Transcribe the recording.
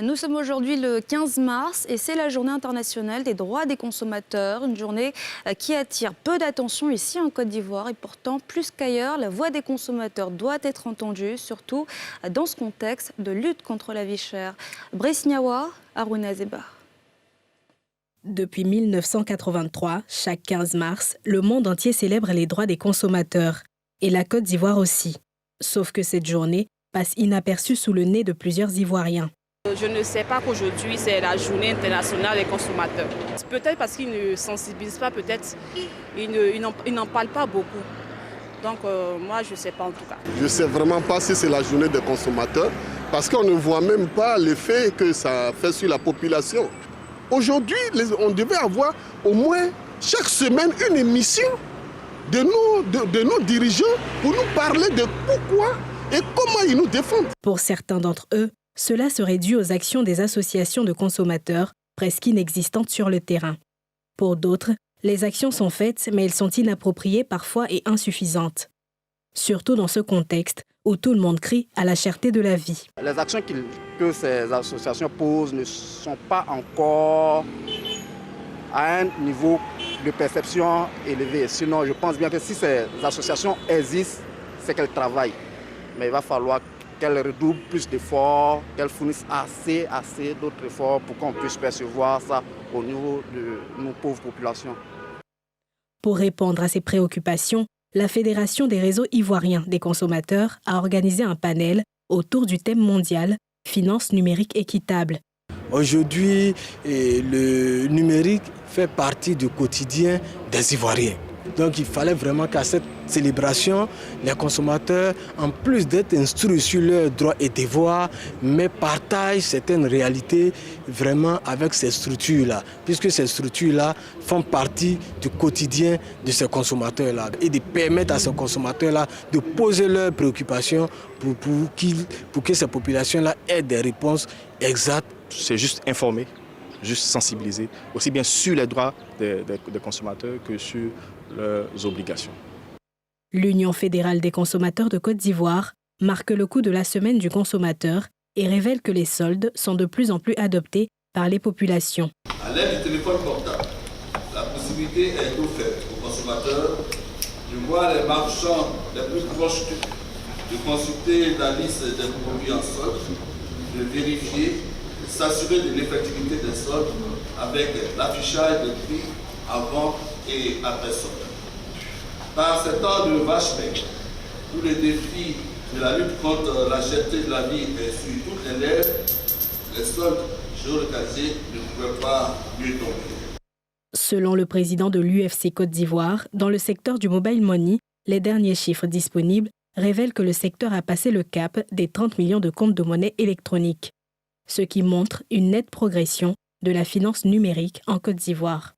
Nous sommes aujourd'hui le 15 mars et c'est la journée internationale des droits des consommateurs, une journée qui attire peu d'attention ici en Côte d'Ivoire et pourtant, plus qu'ailleurs, la voix des consommateurs doit être entendue, surtout dans ce contexte de lutte contre la vie chère. Brice Niawa, Harouna Zebar. Depuis 1983, chaque 15 mars, le monde entier célèbre les droits des consommateurs. Et la Côte d'Ivoire aussi. Sauf que cette journée passe inaperçue sous le nez de plusieurs Ivoiriens. Je ne sais pas qu'aujourd'hui, c'est la journée internationale des consommateurs. Peut-être parce qu'ils ne sensibilisent pas, peut-être ils n'en parlent pas beaucoup. Donc moi, je ne sais pas en tout cas. Je ne sais vraiment pas si c'est la journée des consommateurs, parce qu'on ne voit même pas l'effet que ça fait sur la population. Aujourd'hui, on devait avoir au moins chaque semaine une émission de nos dirigeants pour nous parler de pourquoi et comment ils nous défendent. Pour certains d'entre eux, cela serait dû aux actions des associations de consommateurs, presque inexistantes sur le terrain. Pour d'autres, les actions sont faites, mais elles sont inappropriées parfois et insuffisantes. Surtout dans ce contexte où tout le monde crie à la cherté de la vie. Les actions que ces associations posent ne sont pas encore à un niveau de perception élevé. Sinon, je pense bien que si ces associations existent, c'est qu'elles travaillent. Mais il va falloir qu'elles redoublent plus d'efforts, qu'elles fournissent assez d'autres efforts pour qu'on puisse percevoir ça au niveau de nos pauvres populations. Pour répondre à ces préoccupations, la Fédération des réseaux ivoiriens des consommateurs a organisé un panel autour du thème mondial « Finances numériques équitables ». Aujourd'hui, le numérique fait partie du quotidien des Ivoiriens. Donc il fallait vraiment qu'à cette célébration, les consommateurs, en plus d'être instruits sur leurs droits et devoirs, mais partagent certaines réalités vraiment avec ces structures-là, puisque ces structures-là font partie du quotidien de ces consommateurs-là et de permettre à ces consommateurs-là de poser leurs préoccupations pour que ces populations-là aient des réponses exactes. C'est juste informer, juste sensibiliser, aussi bien sur les droits des consommateurs que sur leurs obligations. L'Union fédérale des consommateurs de Côte d'Ivoire marque le coup de la semaine du consommateur et révèle que les soldes sont de plus en plus adoptés par les populations. À l'aide du téléphone portable, la possibilité est offerte aux consommateurs de voir les marchands les plus proches de consulter la liste des produits en solde, de vérifier, de s'assurer de l'effectivité des soldes avec l'affichage des prix avant et après solde. Par ces temps de vache maigre, où le défi de la lutte contre la cherté de la vie est sur toutes les lèvres, les soldes géolocalisés ne pouvaient pas mieux tomber. Selon le président de l'UFC Côte d'Ivoire, dans le secteur du mobile money, les derniers chiffres disponibles révèlent que le secteur a passé le cap des 30 millions de comptes de monnaie électronique, ce qui montre une nette progression de la finance numérique en Côte d'Ivoire.